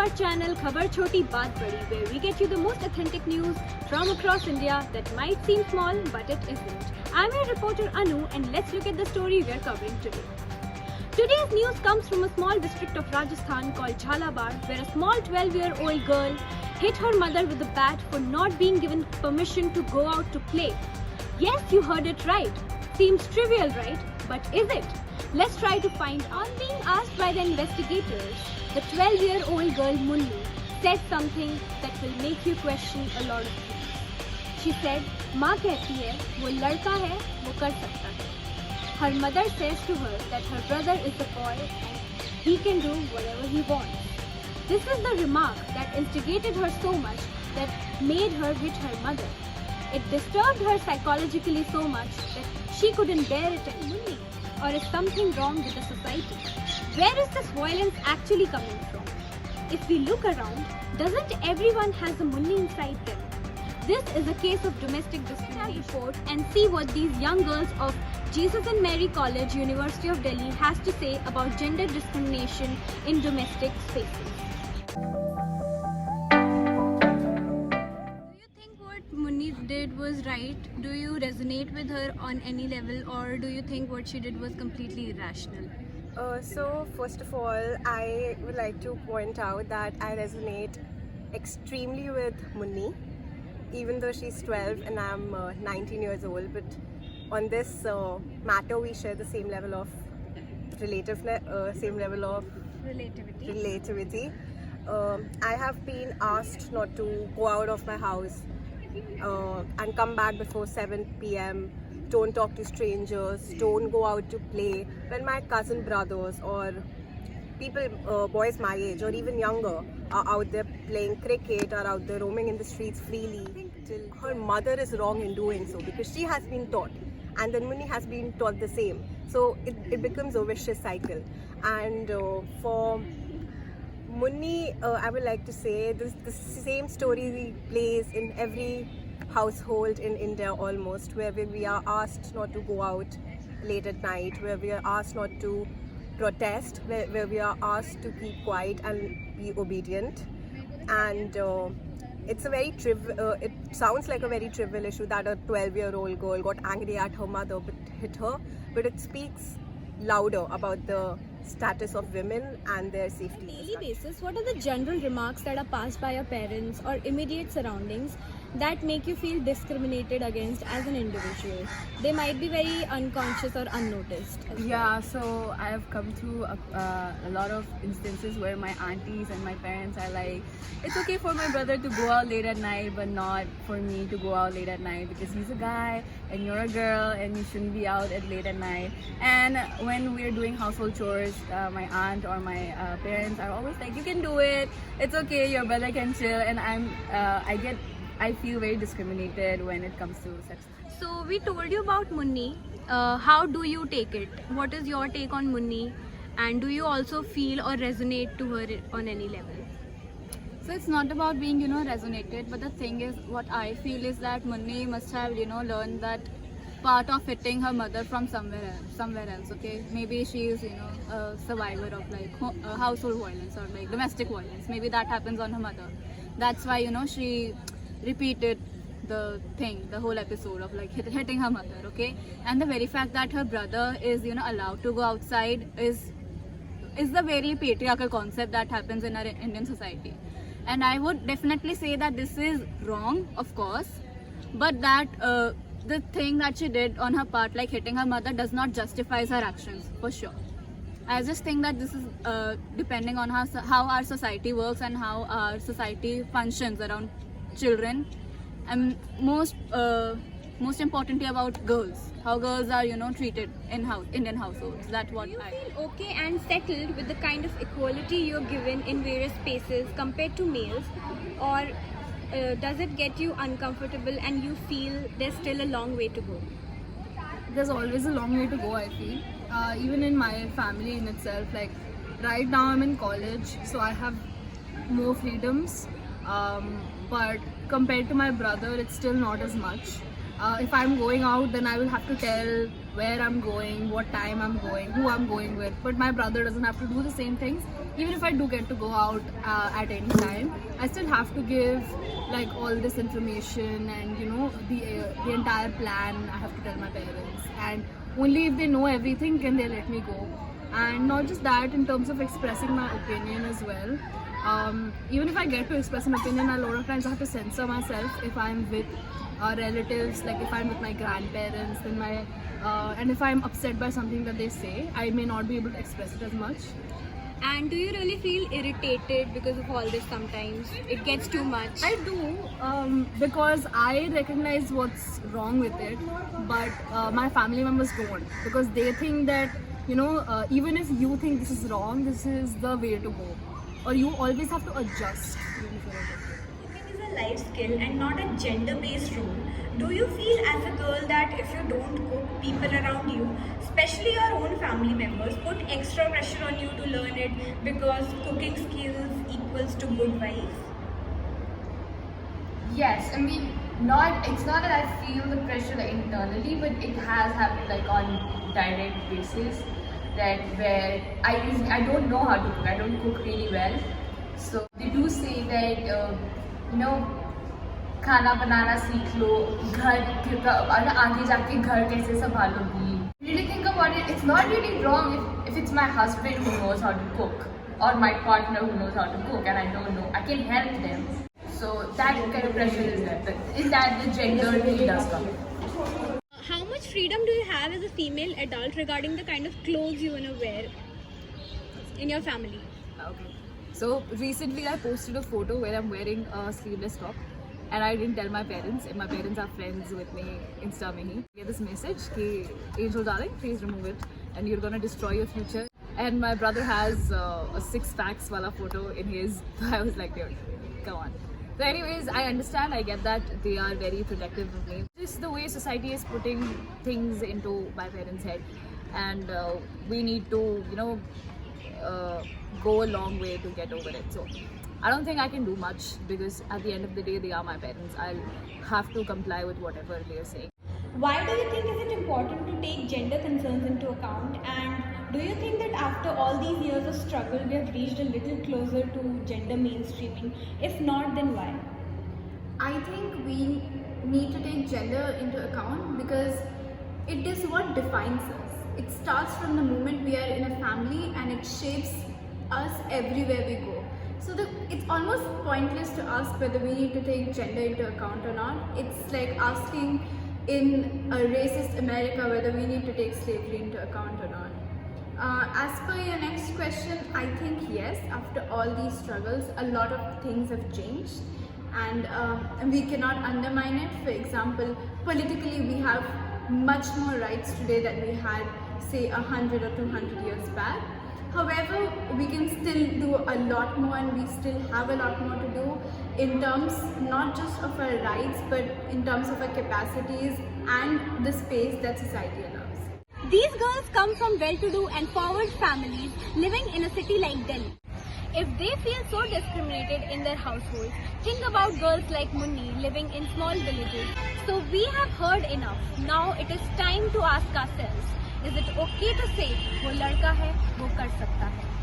our channel Khabar Choti Baat Badi, where we get you the most authentic news from across India that might seem small but it isn't. I'm your reporter Anu and let's look at the story we're covering today. Today's news comes from a small district of Rajasthan called Jhalabaad, where a small 12-year-old girl hit her mother with a bat for not being given permission to go out to play. Yes, you heard it right. Seems trivial, right? But is it? Let's try to find out. On being asked by the investigators, the 12-year-old girl Munni said something that will make you question a lot of things. She said, "माँ कहती है वो लड़का है वो कर सकता है." Her mother says to her that her brother is a boy and he can do whatever he wants. This is the remark that instigated her so much that made her hit her mother. It disturbed her psychologically so much that she couldn't bear it anymore. Or is something wrong with the society? Where is this violence actually coming from? If we look around, doesn't everyone has a Munni inside them? This is a case of domestic discrimination. Report and see what these young girls of Jesus and Mary College, University of Delhi has to say about gender discrimination in domestic spaces. Do you think what Munni did was right? Do you resonate with her on any level, or do you think what she did was completely irrational? So first of all, I would like to point out that I resonate extremely with Munni, even though she's 12 and I'm 19 years old. But on this matter, we share the same level of relativity. I have been asked not to go out of my house and come back before 7 p.m. Don't talk to strangers, don't go out to play. When my cousin brothers or people, boys my age or even younger, are out there playing cricket or out there roaming in the streets freely, her mother is wrong in doing so because she has been taught, and then Munni has been taught the same. So it becomes a vicious cycle. And for Munni, I would like to say the same story plays in every household in India almost, where we are asked not to go out late at night, where we are asked not to protest, where we are asked to keep quiet and be obedient. And it's a very it sounds like a very trivial issue that a 12-year-old girl got angry at her mother but hit her, but it speaks louder about the status of women and their safety. On a daily basis, what are the general remarks that are passed by your parents or immediate surroundings that make you feel discriminated against as an individual? They might be very unconscious or unnoticed. Yeah, so I have come through a lot of instances where my aunties and my parents are like, it's okay for my brother to go out late at night but not for me to go out late at night because he's a guy and you're a girl and you shouldn't be out at late at night. And when we're doing household chores, my aunt or my parents are always like, you can do it, it's okay, your brother can chill. And I feel very discriminated when it comes to such. So we told you about Munni. How do you take it? What is your take on Munni? And do you also feel or resonate to her on any level? So it's not about being, resonated, but the thing is, what I feel is that Munni must have, learned that part of hitting her mother from somewhere else, okay? Maybe she is, a survivor of like household violence or like domestic violence. Maybe that happens on her mother. That's why, she repeated the whole episode of like hitting her mother, okay? And the very fact that her brother is, allowed to go outside is the very patriarchal concept that happens in our Indian society. And I would definitely say that this is wrong, of course, but that the thing that she did on her part, like hitting her mother, does not justify her actions, for sure. I just think that this is depending on how our society works and how our society functions around children, and most importantly about girls, how girls are treated in Indian households. That's what I feel okay and settled with the kind of equality you're given in various spaces compared to males, or does it get you uncomfortable and you feel there's still a long way to go? There's always a long way to go, I feel. Even in my family in itself, like right now I'm in college, so I have more freedoms, but compared to my brother it's still not as much. If I'm going out, then I will have to tell where I'm going, what time I'm going, who I'm going with. But my brother doesn't have to do the same things. Even if I do get to go out at any time, I still have to give like all this information and the entire plan. I have to tell my parents, and only if they know everything can they let me go. And not just that, in terms of expressing my opinion as well. Even if I get to express an opinion, a lot of times I have to censor myself if I'm with relatives, like if I'm with my grandparents, then and if I'm upset by something that they say, I may not be able to express it as much. And do you really feel irritated because of all this sometimes? It gets too much. I do, because I recognize what's wrong with it, but my family members don't, because they think that, even if you think this is wrong, this is the way to go, or you always have to adjust. Cooking is a life skill and not a gender-based role. Do you feel as a girl that if you don't cook, people around you, especially your own family members, put extra pressure on you to learn it because cooking skills equals to good wife? Yes, I mean, it's not that I feel the pressure like, internally, but it has happened like on direct basis, that where I don't know how to cook. I don't cook really well, so they do say that खाना बनाना सीख लो, घर आगे जाके घर कैसे संभालोगी. Really think about it. It's not really wrong if it's my husband who knows how to cook, or my partner who knows how to cook, and I don't know. I can help them. So that kind of pressure is there. Is that the gender really does come? How much freedom do you have as a female adult regarding the kind of clothes you want to wear in your family? Okay. So recently I posted a photo where I'm wearing a sleeveless top, and I didn't tell my parents, and my parents are friends with me Insta mein hi. I get this message ki Angel darling, please remove it and you're gonna destroy your future. And my brother has a 6 packs wala photo in his. So I was like, dude, come on. So anyways, I understand, I get that they are very protective of me. Just the way society is putting things into my parents' head, and we need to go a long way to get over it. So I don't think I can do much, because at the end of the day they are my parents. I'll have to comply with whatever they are saying. Why do you think is it important to take gender concerns into account, and do you think that after all these years of struggle we have reached a little closer to gender mainstreaming? If not, then why? I think we need to take gender into account because it is what defines us. It starts from the moment we are in a family, and it shapes us everywhere we go. So it's almost pointless to ask whether we need to take gender into account or not. It's like asking in a racist America whether we need to take slavery into account or not. As per your next question, I think yes, after all these struggles, a lot of things have changed, and we cannot undermine it. For example, politically we have much more rights today than we had, say, 100 or 200 years back. However, we can still do a lot more, and we still have a lot more to do in terms not just of our rights, but in terms of our capacities and the space that society allows. These girls come from well-to-do and forward families living in a city like Delhi. If they feel so discriminated in their households, think about girls like Munni living in small villages. So we have heard enough. Now it is time to ask ourselves, is it okay to say वो लड़का है वो कर सकता है?